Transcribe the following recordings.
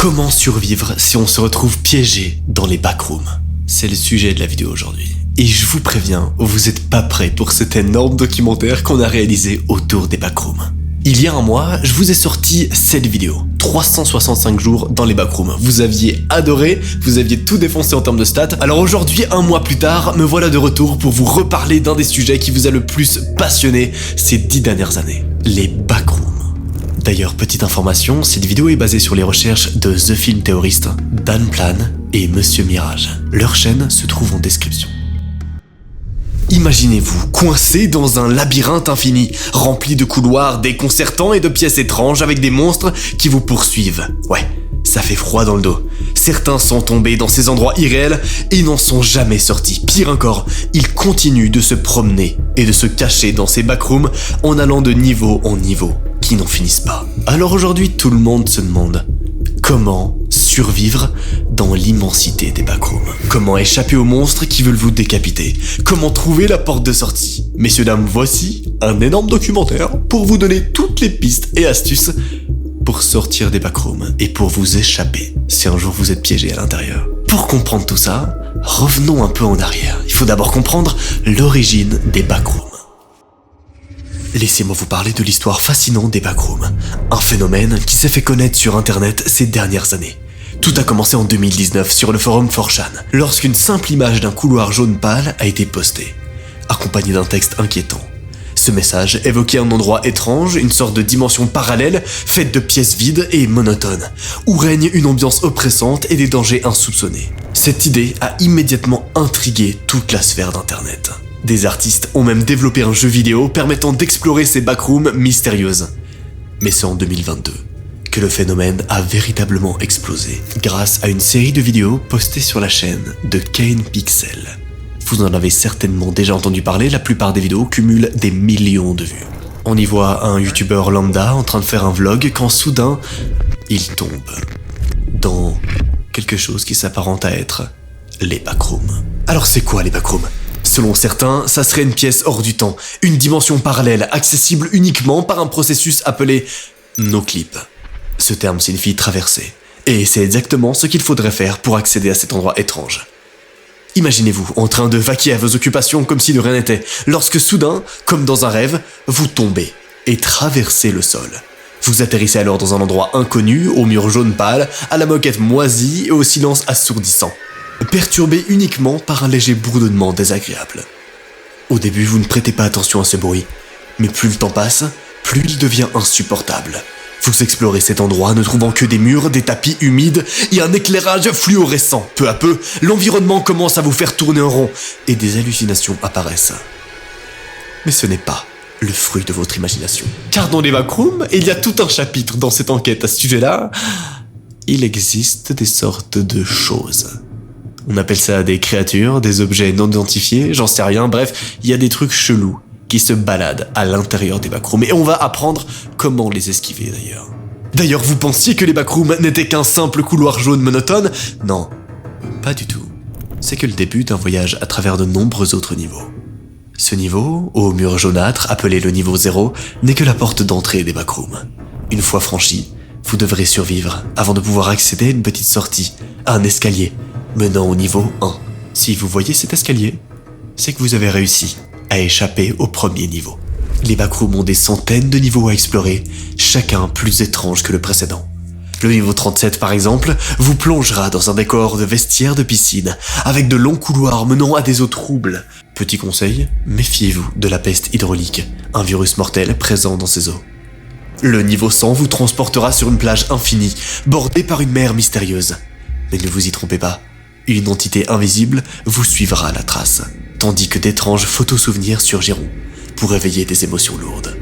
Comment survivre si on se retrouve piégé dans les backrooms? C'est le sujet de la vidéo aujourd'hui. Et je vous préviens, vous n'êtes pas prêts pour cet énorme documentaire qu'on a réalisé autour des backrooms. Il y a un mois, je vous ai sorti cette vidéo. 365 jours dans les backrooms. Vous aviez adoré, vous aviez tout défoncé en termes de stats. Alors aujourd'hui, un mois plus tard, me voilà de retour pour vous reparler d'un des sujets qui vous a le plus passionné ces 10 dernières années. Les backrooms. D'ailleurs, petite information, cette vidéo est basée sur les recherches de The Film Theorist, Dan Plan et Monsieur Mirage. Leur chaîne se trouve en description. Imaginez-vous coincé dans un labyrinthe infini, rempli de couloirs déconcertants et de pièces étranges avec des monstres qui vous poursuivent. Ouais, ça fait froid dans le dos. Certains sont tombés dans ces endroits irréels et n'en sont jamais sortis. Pire encore, ils continuent de se promener et de se cacher dans ces backrooms en allant de niveau en niveau, qui n'en finissent pas. Alors aujourd'hui, tout le monde se demande comment survivre dans l'immensité des backrooms. Comment échapper aux monstres qui veulent vous décapiter? Comment trouver la porte de sortie? Messieurs, dames, voici un énorme documentaire pour vous donner toutes les pistes et astuces pour sortir des backrooms et pour vous échapper si un jour vous êtes piégé à l'intérieur. Pour comprendre tout ça, revenons un peu en arrière. Il faut d'abord comprendre l'origine des backrooms. Laissez-moi vous parler de l'histoire fascinante des backrooms, un phénomène qui s'est fait connaître sur internet ces dernières années. Tout a commencé en 2019 sur le forum 4chan, lorsqu'une simple image d'un couloir jaune pâle a été postée, accompagnée d'un texte inquiétant. Ce message évoquait un endroit étrange, une sorte de dimension parallèle, faite de pièces vides et monotones, où règne une ambiance oppressante et des dangers insoupçonnés. Cette idée a immédiatement intrigué toute la sphère d'internet. Des artistes ont même développé un jeu vidéo permettant d'explorer ces backrooms mystérieuses. Mais c'est en 2022 que le phénomène a véritablement explosé, grâce à une série de vidéos postées sur la chaîne de Kane Pixel. Vous en avez certainement déjà entendu parler, la plupart des vidéos cumulent des millions de vues. On y voit un youtubeur lambda en train de faire un vlog quand soudain, il tombe dans quelque chose qui s'apparente à être les backrooms. Alors c'est quoi les backrooms ? Selon certains, ça serait une pièce hors du temps, une dimension parallèle, accessible uniquement par un processus appelé no-clip. Ce terme signifie traverser, et c'est exactement ce qu'il faudrait faire pour accéder à cet endroit étrange. Imaginez-vous en train de vaquer à vos occupations comme si de rien n'était, lorsque soudain, comme dans un rêve, vous tombez et traversez le sol. Vous atterrissez alors dans un endroit inconnu, aux murs jaune pâle, à la moquette moisie et au silence assourdissant, perturbé uniquement par un léger bourdonnement désagréable. Au début, vous ne prêtez pas attention à ce bruit, mais plus le temps passe, plus il devient insupportable. Vous explorez cet endroit ne trouvant que des murs, des tapis humides et un éclairage fluorescent. Peu à peu, l'environnement commence à vous faire tourner en rond et des hallucinations apparaissent. Mais ce n'est pas le fruit de votre imagination. Car dans les backrooms, il y a tout un chapitre dans cette enquête à ce sujet-là. Il existe des sortes de choses. On appelle ça des créatures, des objets non identifiés, j'en sais rien, bref, il y a des trucs chelous qui se baladent à l'intérieur des backrooms et on va apprendre comment les esquiver d'ailleurs. D'ailleurs, vous pensiez que les backrooms n'étaient qu'un simple couloir jaune monotone? Non, pas du tout. C'est que le début d'un voyage à travers de nombreux autres niveaux. Ce niveau, au mur jaunâtre, appelé le niveau 0, n'est que la porte d'entrée des backrooms. Une fois franchi, vous devrez survivre avant de pouvoir accéder à une petite sortie, à un escalier menant au niveau 1. Si vous voyez cet escalier, c'est que vous avez réussi à échapper au premier niveau. Les backrooms ont des centaines de niveaux à explorer, chacun plus étrange que le précédent. Le niveau 37 par exemple, vous plongera dans un décor de vestiaire de piscine, avec de longs couloirs menant à des eaux troubles. Petit conseil, méfiez-vous de la peste hydraulique, un virus mortel présent dans ces eaux. Le niveau 100 vous transportera sur une plage infinie, bordée par une mer mystérieuse. Mais ne vous y trompez pas, une entité invisible vous suivra à la trace, tandis que d'étranges photos-souvenirs surgiront pour réveiller des émotions lourdes.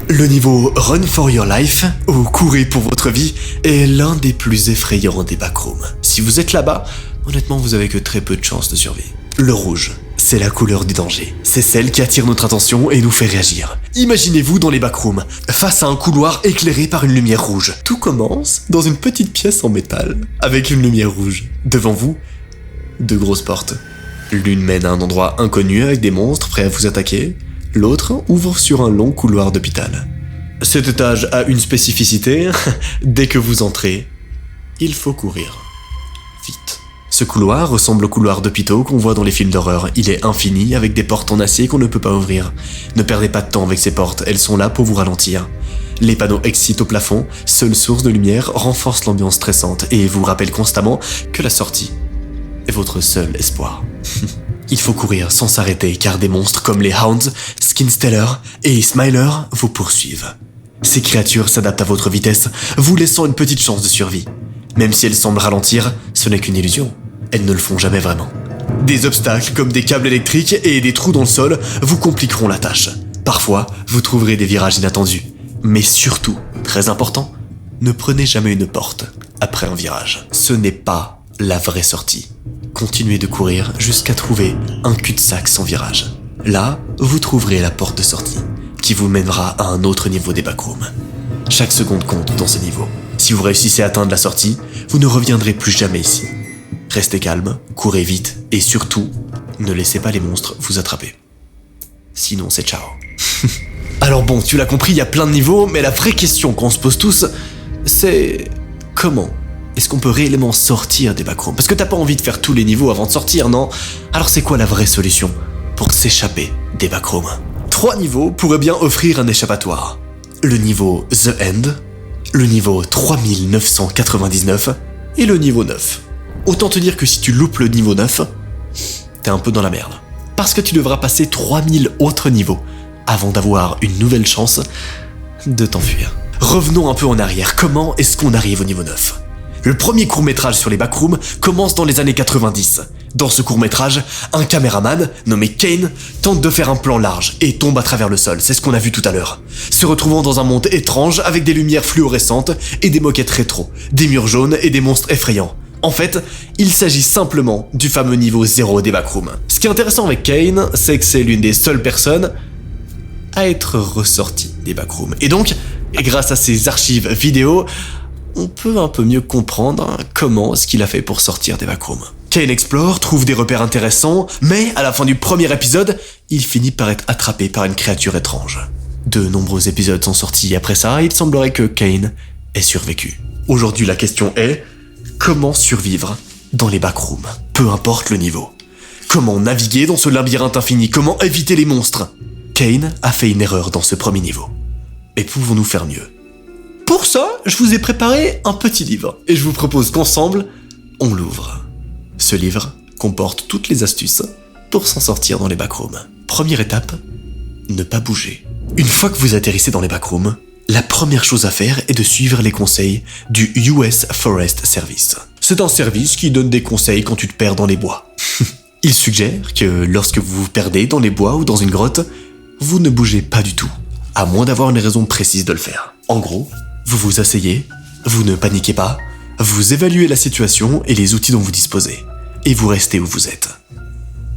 Le niveau Run for Your Life, ou Courez pour votre vie, est l'un des plus effrayants des backrooms. Si vous êtes là-bas, honnêtement vous avez que très peu de chances de survie. Le rouge, c'est la couleur du danger. C'est celle qui attire notre attention et nous fait réagir. Imaginez-vous dans les backrooms, face à un couloir éclairé par une lumière rouge. Tout commence dans une petite pièce en métal, avec une lumière rouge. Devant vous, deux grosses portes. L'une mène à un endroit inconnu avec des monstres prêts à vous attaquer. L'autre ouvre sur un long couloir d'hôpital. Cet étage a une spécificité. Dès que vous entrez, il faut courir. Vite. Ce couloir ressemble au couloir d'hôpitaux qu'on voit dans les films d'horreur. Il est infini avec des portes en acier qu'on ne peut pas ouvrir. Ne perdez pas de temps avec ces portes, elles sont là pour vous ralentir. Les panneaux excitent au plafond, seule source de lumière, renforcent l'ambiance stressante et vous rappellent constamment que la sortie est votre seul espoir. Il faut courir sans s'arrêter car des monstres comme les Hounds, Skinsteller et Smiler vous poursuivent. Ces créatures s'adaptent à votre vitesse, vous laissant une petite chance de survie. Même si elles semblent ralentir, ce n'est qu'une illusion. Elles ne le font jamais vraiment. Des obstacles comme des câbles électriques et des trous dans le sol vous compliqueront la tâche. Parfois, vous trouverez des virages inattendus. Mais surtout, très important, ne prenez jamais une porte après un virage. Ce n'est pas la vraie sortie. Continuez de courir jusqu'à trouver un cul-de-sac sans virage. Là, vous trouverez la porte de sortie, qui vous mènera à un autre niveau des backrooms. Chaque seconde compte dans ce niveau. Si vous réussissez à atteindre la sortie, vous ne reviendrez plus jamais ici. Restez calme, courez vite, et surtout, ne laissez pas les monstres vous attraper. Sinon c'est ciao. Alors bon, tu l'as compris, il y a plein de niveaux, mais la vraie question qu'on se pose tous, c'est comment est-ce qu'on peut réellement sortir des backrooms? Parce que t'as pas envie de faire tous les niveaux avant de sortir, non? Alors c'est quoi la vraie solution pour s'échapper des backrooms? 3 niveaux pourraient bien offrir un échappatoire. Le niveau The End, le niveau 3999 et le niveau 9. Autant te dire que si tu loupes le niveau 9, t'es un peu dans la merde. Parce que tu devras passer 3000 autres niveaux avant d'avoir une nouvelle chance de t'enfuir. Revenons un peu en arrière, comment est-ce qu'on arrive au niveau 9? Le premier court-métrage sur les backrooms commence dans les années 90. Dans ce court-métrage, un caméraman, nommé Kane, tente de faire un plan large et tombe à travers le sol, c'est ce qu'on a vu tout à l'heure. Se retrouvant dans un monde étrange avec des lumières fluorescentes et des moquettes rétro, des murs jaunes et des monstres effrayants. En fait, il s'agit simplement du fameux niveau 0 des backrooms. Ce qui est intéressant avec Kane, c'est que c'est l'une des seules personnes à être ressortie des backrooms. Et donc, grâce à ses archives vidéo, on peut un peu mieux comprendre comment ce qu'il a fait pour sortir des backrooms. Kane explore, trouve des repères intéressants, mais à la fin du premier épisode, il finit par être attrapé par une créature étrange. De nombreux épisodes sont sortis après ça, il semblerait que Kane ait survécu. Aujourd'hui, la question est, comment survivre dans les backrooms, peu importe le niveau? Comment naviguer dans ce labyrinthe infini? Comment éviter les monstres? Kane a fait une erreur dans ce premier niveau. Mais pouvons-nous faire mieux? Pour ça, je vous ai préparé un petit livre, et je vous propose qu'ensemble, on l'ouvre. Ce livre comporte toutes les astuces pour s'en sortir dans les backrooms. Première étape, ne pas bouger. Une fois que vous atterrissez dans les backrooms, la première chose à faire est de suivre les conseils du US Forest Service. C'est un service qui donne des conseils quand tu te perds dans les bois. Il suggère que lorsque vous vous perdez dans les bois ou dans une grotte, vous ne bougez pas du tout, à moins d'avoir une raison précise de le faire. En gros, vous vous asseyez, vous ne paniquez pas, vous évaluez la situation et les outils dont vous disposez, et vous restez où vous êtes.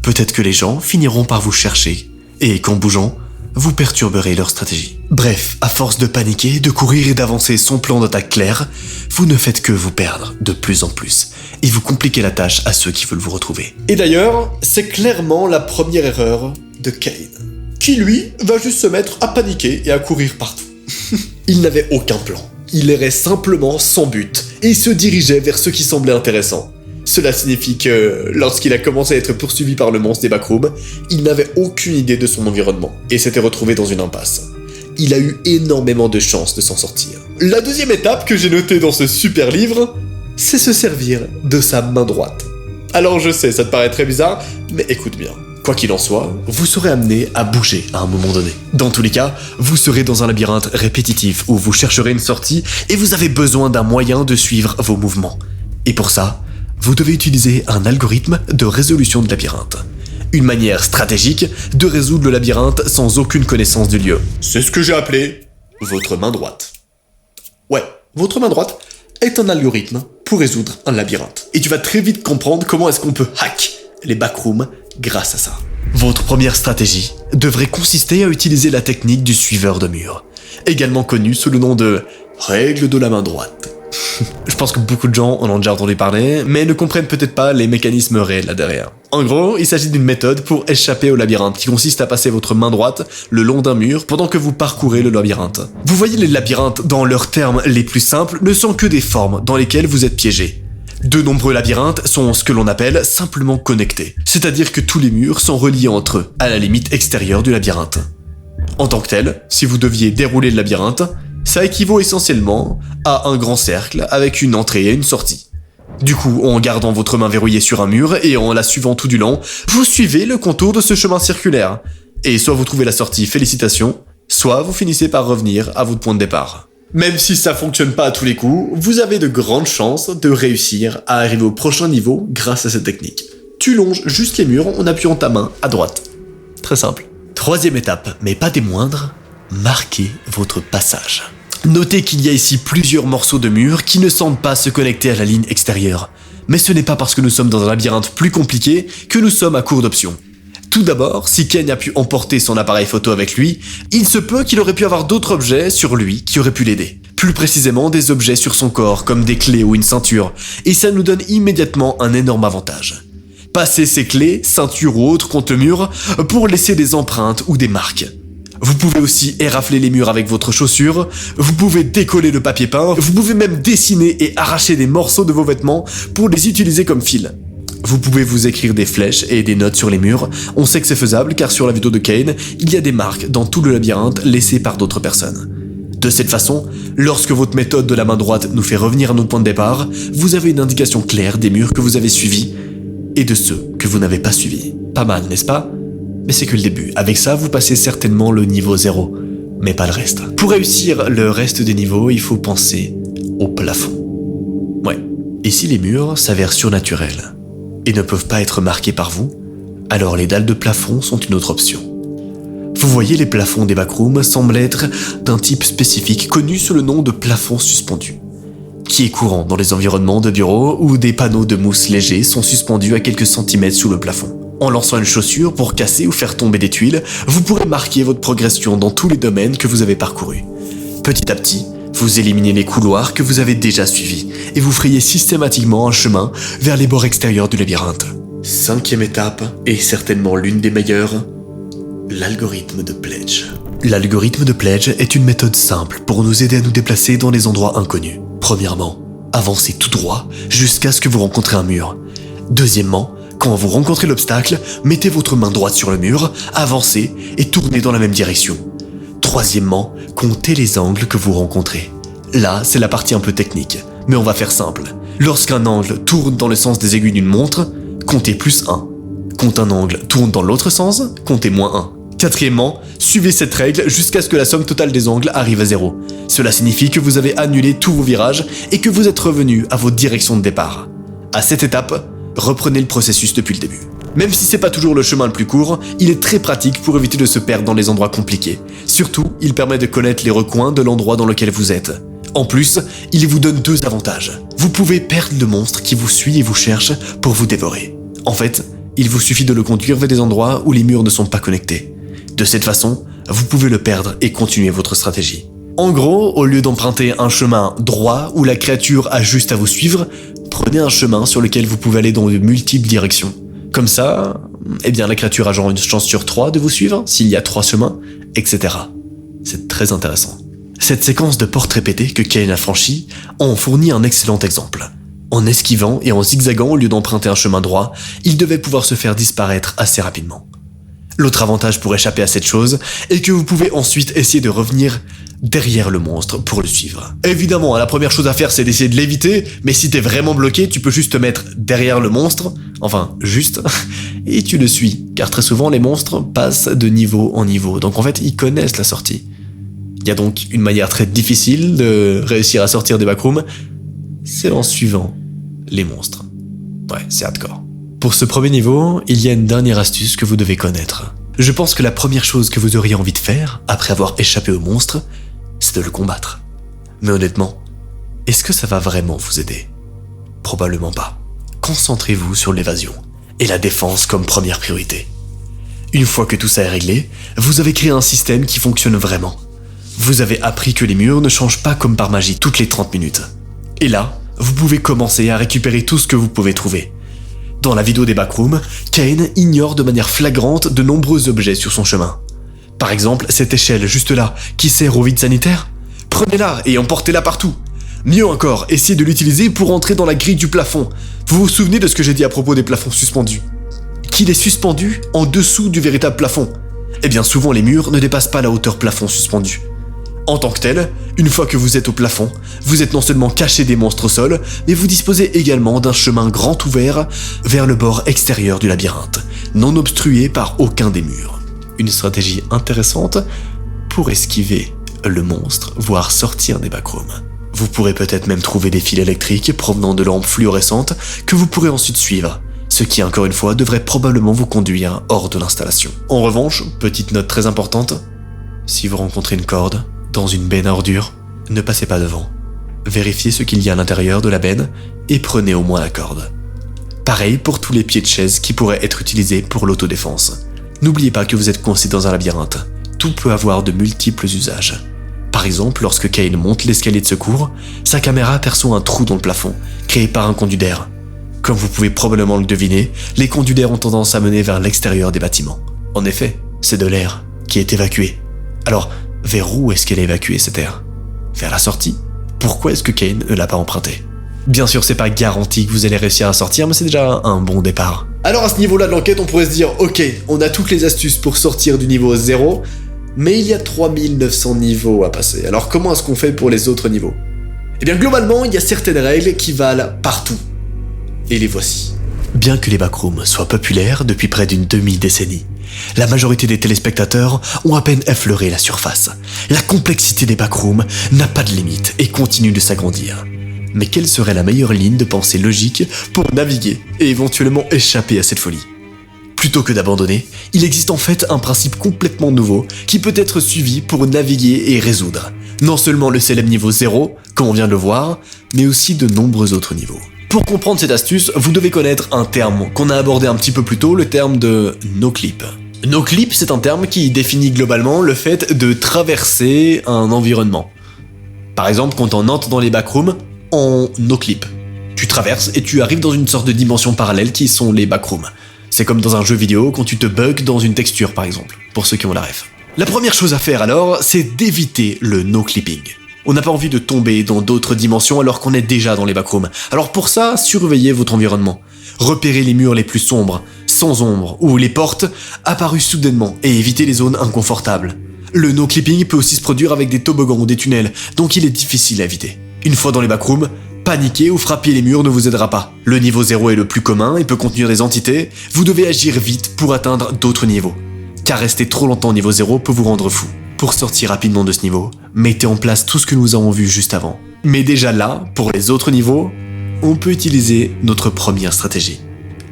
Peut-être que les gens finiront par vous chercher, et qu'en bougeant, vous perturberez leur stratégie. Bref, à force de paniquer, de courir et d'avancer sans plan d'attaque clair, vous ne faites que vous perdre de plus en plus, et vous compliquez la tâche à ceux qui veulent vous retrouver. Et d'ailleurs, c'est clairement la première erreur de Kane, qui lui va juste se mettre à paniquer et à courir partout. Il n'avait aucun plan. Il errait simplement sans but et se dirigeait vers ce qui semblait intéressant. Cela signifie que, lorsqu'il a commencé à être poursuivi par le monstre des backrooms, il n'avait aucune idée de son environnement et s'était retrouvé dans une impasse. Il a eu énormément de chances de s'en sortir. La deuxième étape que j'ai notée dans ce super livre, c'est se servir de sa main droite. Alors je sais, ça te paraît très bizarre, mais écoute bien. Quoi qu'il en soit, vous serez amené à bouger à un moment donné. Dans tous les cas, vous serez dans un labyrinthe répétitif où vous chercherez une sortie et vous avez besoin d'un moyen de suivre vos mouvements. Et pour ça, vous devez utiliser un algorithme de résolution de labyrinthe. Une manière stratégique de résoudre le labyrinthe sans aucune connaissance du lieu. C'est ce que j'ai appelé votre main droite. Ouais, votre main droite est un algorithme pour résoudre un labyrinthe. Et tu vas très vite comprendre comment est-ce qu'on peut hack les backrooms grâce à ça. Votre première stratégie devrait consister à utiliser la technique du suiveur de mur, également connue sous le nom de règle de la main droite. Je pense que beaucoup de gens en ont déjà entendu parler, mais ne comprennent peut-être pas les mécanismes réels là derrière. En gros, il s'agit d'une méthode pour échapper au labyrinthe qui consiste à passer votre main droite le long d'un mur pendant que vous parcourez le labyrinthe. Vous voyez, les labyrinthes, dans leurs termes les plus simples, ne sont que des formes dans lesquelles vous êtes piégé. De nombreux labyrinthes sont ce que l'on appelle simplement connectés, c'est-à-dire que tous les murs sont reliés entre eux, à la limite extérieure du labyrinthe. En tant que tel, si vous deviez dérouler le labyrinthe, ça équivaut essentiellement à un grand cercle avec une entrée et une sortie. Du coup, en gardant votre main verrouillée sur un mur et en la suivant tout du long, vous suivez le contour de ce chemin circulaire. Et soit vous trouvez la sortie, félicitations, soit vous finissez par revenir à votre point de départ. Même si ça fonctionne pas à tous les coups, vous avez de grandes chances de réussir à arriver au prochain niveau grâce à cette technique. Tu longes juste les murs en appuyant ta main à droite. Très simple. Troisième étape, mais pas des moindres, marquez votre passage. Notez qu'il y a ici plusieurs morceaux de mur qui ne semblent pas se connecter à la ligne extérieure. Mais ce n'est pas parce que nous sommes dans un labyrinthe plus compliqué que nous sommes à court d'options. Tout d'abord, si Ken a pu emporter son appareil photo avec lui, il se peut qu'il aurait pu avoir d'autres objets sur lui qui auraient pu l'aider. Plus précisément des objets sur son corps comme des clés ou une ceinture, et ça nous donne immédiatement un énorme avantage. Passez ces clés, ceintures ou autres contre le mur pour laisser des empreintes ou des marques. Vous pouvez aussi érafler les murs avec votre chaussure, vous pouvez décoller le papier peint, vous pouvez même dessiner et arracher des morceaux de vos vêtements pour les utiliser comme fil. Vous pouvez vous écrire des flèches et des notes sur les murs, on sait que c'est faisable car sur la vidéo de Kane, il y a des marques dans tout le labyrinthe laissées par d'autres personnes. De cette façon, lorsque votre méthode de la main droite nous fait revenir à notre point de départ, vous avez une indication claire des murs que vous avez suivis et de ceux que vous n'avez pas suivis. Pas mal, n'est-ce pas ? Mais c'est que le début. Avec ça, vous passez certainement le niveau 0, mais pas le reste. Pour réussir le reste des niveaux, il faut penser au plafond. Ouais. Et si les murs s'avèrent surnaturels et ne peuvent pas être marqués par vous, alors les dalles de plafond sont une autre option. Vous voyez, les plafonds des backrooms semblent être d'un type spécifique connu sous le nom de plafond suspendu, qui est courant dans les environnements de bureaux où des panneaux de mousse légers sont suspendus à quelques centimètres sous le plafond. En lançant une chaussure pour casser ou faire tomber des tuiles, vous pourrez marquer votre progression dans tous les domaines que vous avez parcourus. Petit à petit, vous éliminez les couloirs que vous avez déjà suivis et vous frayez systématiquement un chemin vers les bords extérieurs du labyrinthe. Cinquième étape, et certainement l'une des meilleures, l'algorithme de Pledge. L'algorithme de Pledge est une méthode simple pour nous aider à nous déplacer dans les endroits inconnus. Premièrement, avancez tout droit jusqu'à ce que vous rencontrez un mur. Deuxièmement, quand vous rencontrez l'obstacle, mettez votre main droite sur le mur, avancez et tournez dans la même direction. Troisièmement, comptez les angles que vous rencontrez. Là, c'est la partie un peu technique, mais on va faire simple. Lorsqu'un angle tourne dans le sens des aiguilles d'une montre, comptez +1. Quand un angle tourne dans l'autre sens, comptez -1. Quatrièmement, suivez cette règle jusqu'à ce que la somme totale des angles arrive à 0. Cela signifie que vous avez annulé tous vos virages et que vous êtes revenu à votre direction de départ. À cette étape, reprenez le processus depuis le début. Même si c'est pas toujours le chemin le plus court, il est très pratique pour éviter de se perdre dans les endroits compliqués. Surtout, il permet de connaître les recoins de l'endroit dans lequel vous êtes. En plus, il vous donne 2 avantages. Vous pouvez perdre le monstre qui vous suit et vous cherche pour vous dévorer. En fait, il vous suffit de le conduire vers des endroits où les murs ne sont pas connectés. De cette façon, vous pouvez le perdre et continuer votre stratégie. En gros, au lieu d'emprunter un chemin droit où la créature a juste à vous suivre, prenez un chemin sur lequel vous pouvez aller dans de multiples directions. Comme ça, la créature a genre une chance sur 3 de vous suivre, s'il y a 3 chemins, etc. C'est très intéressant. Cette séquence de portes répétées que Kane a franchie en fournit un excellent exemple. En esquivant et en zigzagant au lieu d'emprunter un chemin droit, il devait pouvoir se faire disparaître assez rapidement. L'autre avantage pour échapper à cette chose est que vous pouvez ensuite essayer de revenir derrière le monstre pour le suivre. Évidemment, la première chose à faire c'est d'essayer de l'éviter, mais si t'es vraiment bloqué, tu peux juste te mettre derrière le monstre, et tu le suis, car très souvent les monstres passent de niveau en niveau, donc en fait ils connaissent la sortie. Il y a donc une manière très difficile de réussir à sortir des backrooms, c'est en suivant les monstres. Ouais, c'est hardcore. Pour ce premier niveau, il y a une dernière astuce que vous devez connaître. Je pense que la première chose que vous auriez envie de faire, après avoir échappé au monstre, c'est de le combattre. Mais honnêtement, est-ce que ça va vraiment vous aider ? Probablement pas. Concentrez-vous sur l'évasion et la défense comme première priorité. Une fois que tout ça est réglé, vous avez créé un système qui fonctionne vraiment. Vous avez appris que les murs ne changent pas comme par magie toutes les 30 minutes. Et là, vous pouvez commencer à récupérer tout ce que vous pouvez trouver. Dans la vidéo des backrooms, Kane ignore de manière flagrante de nombreux objets sur son chemin. Par exemple, cette échelle juste là, qui sert au vide sanitaire. Prenez-la et emportez-la partout. Mieux encore, essayez de l'utiliser pour entrer dans la grille du plafond. Vous vous souvenez de ce que j'ai dit à propos des plafonds suspendus? Qu'il est suspendu en dessous du véritable plafond. Eh bien souvent les murs ne dépassent pas la hauteur plafond suspendu. En tant que tel, une fois que vous êtes au plafond, vous êtes non seulement caché des monstres au sol, mais vous disposez également d'un chemin grand ouvert vers le bord extérieur du labyrinthe, non obstrué par aucun des murs. Une stratégie intéressante pour esquiver le monstre, voire sortir des backrooms. Vous pourrez peut-être même trouver des fils électriques provenant de lampes fluorescentes que vous pourrez ensuite suivre, ce qui encore une fois devrait probablement vous conduire hors de l'installation. En revanche, petite note très importante, si vous rencontrez une corde dans une benne à ordures, ne passez pas devant. Vérifiez ce qu'il y a à l'intérieur de la benne et prenez au moins la corde. Pareil pour tous les pieds de chaise qui pourraient être utilisés pour l'autodéfense. N'oubliez pas que vous êtes coincé dans un labyrinthe. Tout peut avoir de multiples usages. Par exemple, lorsque Kane monte l'escalier de secours, sa caméra aperçoit un trou dans le plafond, créé par un conduit d'air. Comme vous pouvez probablement le deviner, les conduits d'air ont tendance à mener vers l'extérieur des bâtiments. En effet, c'est de l'air qui est évacué. Alors, vers où est-ce qu'elle a évacué cet air? Vers la sortie? Pourquoi est-ce que Kane ne l'a pas emprunté? Bien sûr, c'est pas garanti que vous allez réussir à sortir, mais c'est déjà un bon départ. Alors à ce niveau-là de l'enquête, on pourrait se dire, ok, on a toutes les astuces pour sortir du niveau 0, mais il y a 3900 niveaux à passer. Alors comment est-ce qu'on fait pour les autres niveaux? Eh bien globalement, il y a certaines règles qui valent partout. Et les voici. Bien que les backrooms soient populaires depuis près d'une demi-décennie, la majorité des téléspectateurs ont à peine effleuré la surface. La complexité des backrooms n'a pas de limite et continue de s'agrandir. Mais quelle serait la meilleure ligne de pensée logique pour naviguer et éventuellement échapper à cette folie? Plutôt que d'abandonner, il existe en fait un principe complètement nouveau qui peut être suivi pour naviguer et résoudre. Non seulement le célèbre niveau 0, comme on vient de le voir, mais aussi de nombreux autres niveaux. Pour comprendre cette astuce, vous devez connaître un terme qu'on a abordé un petit peu plus tôt, le terme de no-clip. No-clip, c'est un terme qui définit globalement le fait de traverser un environnement. Par exemple, quand on entre dans les backrooms, en no-clip. Tu traverses et tu arrives dans une sorte de dimension parallèle qui sont les backrooms. C'est comme dans un jeu vidéo quand tu te bugs dans une texture par exemple, pour ceux qui ont la ref. La première chose à faire alors, c'est d'éviter le no-clipping. On n'a pas envie de tomber dans d'autres dimensions alors qu'on est déjà dans les backrooms. Alors pour ça, surveillez votre environnement. Repérez les murs les plus sombres, sans ombre, ou les portes apparues soudainement et évitez les zones inconfortables. Le no-clipping peut aussi se produire avec des toboggans ou des tunnels, donc il est difficile à éviter. Une fois dans les backrooms, paniquer ou frapper les murs ne vous aidera pas. Le niveau 0 est le plus commun et peut contenir des entités, vous devez agir vite pour atteindre d'autres niveaux. Car rester trop longtemps au niveau 0 peut vous rendre fou. Pour sortir rapidement de ce niveau, mettez en place tout ce que nous avons vu juste avant. Mais déjà là, pour les autres niveaux, on peut utiliser notre première stratégie.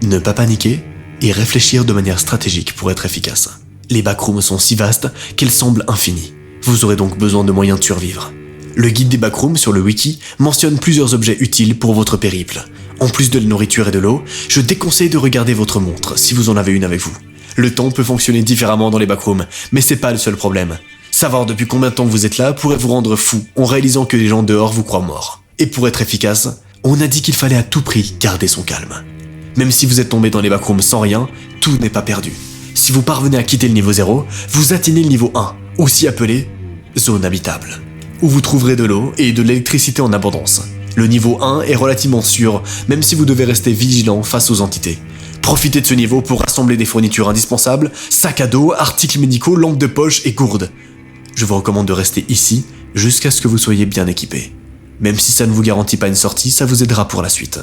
Ne pas paniquer et réfléchir de manière stratégique pour être efficace. Les backrooms sont si vastes qu'elles semblent infinies. Vous aurez donc besoin de moyens de survivre. Le guide des backrooms sur le wiki mentionne plusieurs objets utiles pour votre périple. En plus de la nourriture et de l'eau, je déconseille de regarder votre montre si vous en avez une avec vous. Le temps peut fonctionner différemment dans les backrooms, mais c'est pas le seul problème. Savoir depuis combien de temps vous êtes là pourrait vous rendre fou en réalisant que les gens dehors vous croient mort. Et pour être efficace, on a dit qu'il fallait à tout prix garder son calme. Même si vous êtes tombé dans les backrooms sans rien, tout n'est pas perdu. Si vous parvenez à quitter le niveau 0, vous atteignez le niveau 1, aussi appelé zone habitable, où vous trouverez de l'eau et de l'électricité en abondance. Le niveau 1 est relativement sûr, même si vous devez rester vigilant face aux entités. Profitez de ce niveau pour rassembler des fournitures indispensables, sacs à dos, articles médicaux, lampes de poche et gourdes. Je vous recommande de rester ici jusqu'à ce que vous soyez bien équipé. Même si ça ne vous garantit pas une sortie, ça vous aidera pour la suite.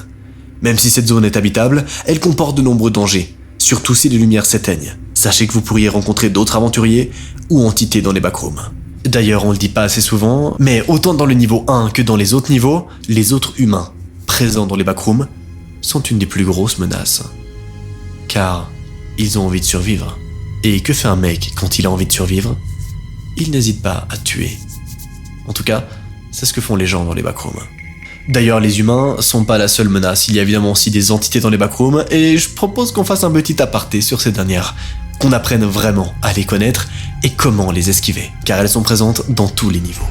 Même si cette zone est habitable, elle comporte de nombreux dangers, surtout si les lumières s'éteignent. Sachez que vous pourriez rencontrer d'autres aventuriers ou entités dans les backrooms. D'ailleurs, on le dit pas assez souvent, mais autant dans le niveau 1 que dans les autres niveaux, les autres humains présents dans les backrooms sont une des plus grosses menaces. Car ils ont envie de survivre. Et que fait un mec quand il a envie de survivre? Il n'hésite pas à tuer. En tout cas, c'est ce que font les gens dans les backrooms. D'ailleurs, les humains sont pas la seule menace, il y a évidemment aussi des entités dans les backrooms, et je propose qu'on fasse un petit aparté sur ces dernières, qu'on apprenne vraiment à les connaître et comment les esquiver, car elles sont présentes dans tous les niveaux.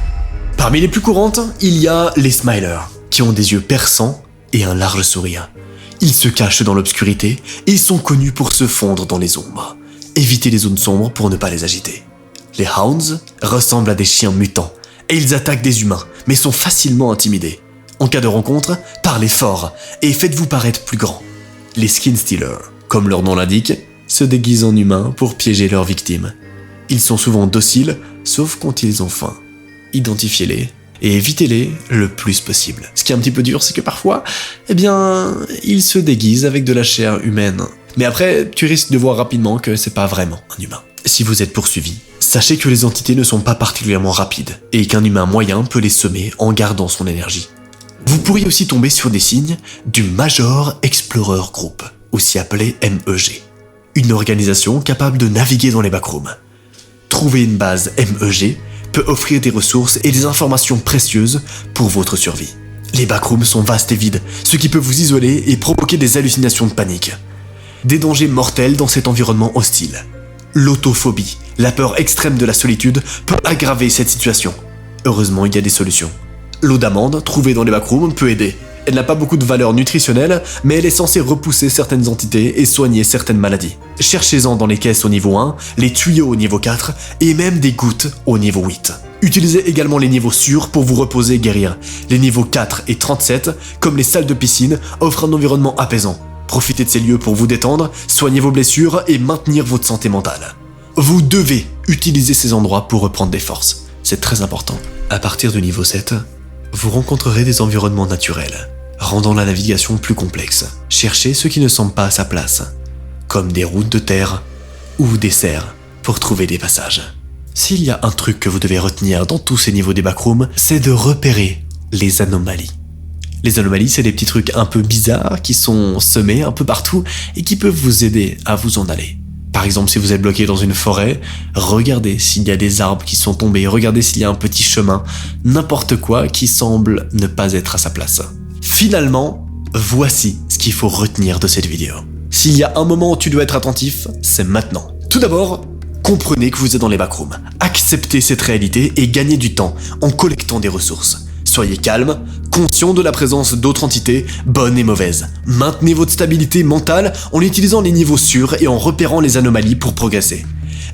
Parmi les plus courantes, il y a les smilers, qui ont des yeux perçants et un large sourire. Ils se cachent dans l'obscurité et sont connus pour se fondre dans les ombres. Évitez les zones sombres pour ne pas les agiter. Les Hounds ressemblent à des chiens mutants et ils attaquent des humains, mais sont facilement intimidés. En cas de rencontre, parlez fort et faites-vous paraître plus grand. Les Skin Stealers, comme leur nom l'indique, se déguisent en humains pour piéger leurs victimes. Ils sont souvent dociles, sauf quand ils ont faim. Identifiez-les et évitez-les le plus possible. Ce qui est un petit peu dur, c'est que parfois, ils se déguisent avec de la chair humaine. Mais après, tu risques de voir rapidement que c'est pas vraiment un humain. Si vous êtes poursuivi, sachez que les entités ne sont pas particulièrement rapides et qu'un humain moyen peut les semer en gardant son énergie. Vous pourriez aussi tomber sur des signes du Major Explorer Group, aussi appelé MEG, une organisation capable de naviguer dans les backrooms. Trouver une base MEG peut offrir des ressources et des informations précieuses pour votre survie. Les backrooms sont vastes et vides, ce qui peut vous isoler et provoquer des hallucinations de panique. Des dangers mortels dans cet environnement hostile. L'autophobie, la peur extrême de la solitude, peut aggraver cette situation. Heureusement, il y a des solutions. L'eau d'amande, trouvée dans les backrooms, peut aider. Elle n'a pas beaucoup de valeur nutritionnelle, mais elle est censée repousser certaines entités et soigner certaines maladies. Cherchez-en dans les caisses au niveau 1, les tuyaux au niveau 4 et même des gouttes au niveau 8. Utilisez également les niveaux sûrs pour vous reposer et guérir. Les niveaux 4 et 37, comme les salles de piscine, offrent un environnement apaisant. Profitez de ces lieux pour vous détendre, soigner vos blessures et maintenir votre santé mentale. Vous devez utiliser ces endroits pour reprendre des forces. C'est très important. À partir du niveau 7, vous rencontrerez des environnements naturels, rendant la navigation plus complexe. Cherchez ce qui ne semble pas à sa place, comme des routes de terre ou des serres pour trouver des passages. S'il y a un truc que vous devez retenir dans tous ces niveaux des backrooms, c'est de repérer les anomalies. Les anomalies, c'est des petits trucs un peu bizarres qui sont semés un peu partout et qui peuvent vous aider à vous en aller. Par exemple, si vous êtes bloqué dans une forêt, regardez s'il y a des arbres qui sont tombés, regardez s'il y a un petit chemin, n'importe quoi qui semble ne pas être à sa place. Finalement, voici ce qu'il faut retenir de cette vidéo. S'il y a un moment où tu dois être attentif, c'est maintenant. Tout d'abord, comprenez que vous êtes dans les backrooms. Acceptez cette réalité et gagnez du temps en collectant des ressources. Soyez calme, conscient de la présence d'autres entités, bonnes et mauvaises. Maintenez votre stabilité mentale en utilisant les niveaux sûrs et en repérant les anomalies pour progresser.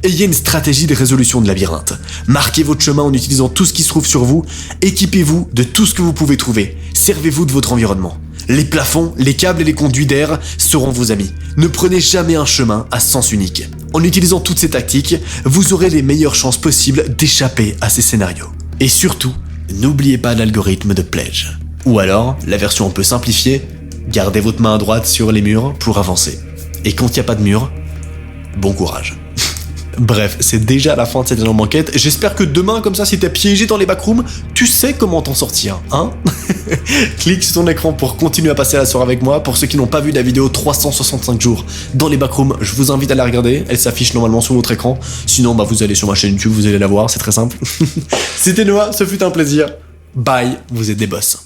Ayez une stratégie de résolution de labyrinthe. Marquez votre chemin en utilisant tout ce qui se trouve sur vous. Équipez-vous de tout ce que vous pouvez trouver. Servez-vous de votre environnement. Les plafonds, les câbles et les conduits d'air seront vos amis. Ne prenez jamais un chemin à sens unique. En utilisant toutes ces tactiques, vous aurez les meilleures chances possibles d'échapper à ces scénarios. Et surtout, n'oubliez pas l'algorithme de Pledge. Ou alors, la version un peu simplifiée, gardez votre main à droite sur les murs pour avancer. Et quand il n'y a pas de mur, bon courage. Bref, c'est déjà la fin de cette énorme enquête. J'espère que demain, comme ça, si t'es piégé dans les backrooms, tu sais comment t'en sortir, hein. Clique sur ton écran pour continuer à passer la soirée avec moi. Pour ceux qui n'ont pas vu la vidéo 365 jours dans les backrooms, je vous invite à la regarder. Elle s'affiche normalement sur votre écran. Sinon, vous allez sur ma chaîne YouTube, vous allez la voir, c'est très simple. C'était Noah, ce fut un plaisir. Bye, vous êtes des boss.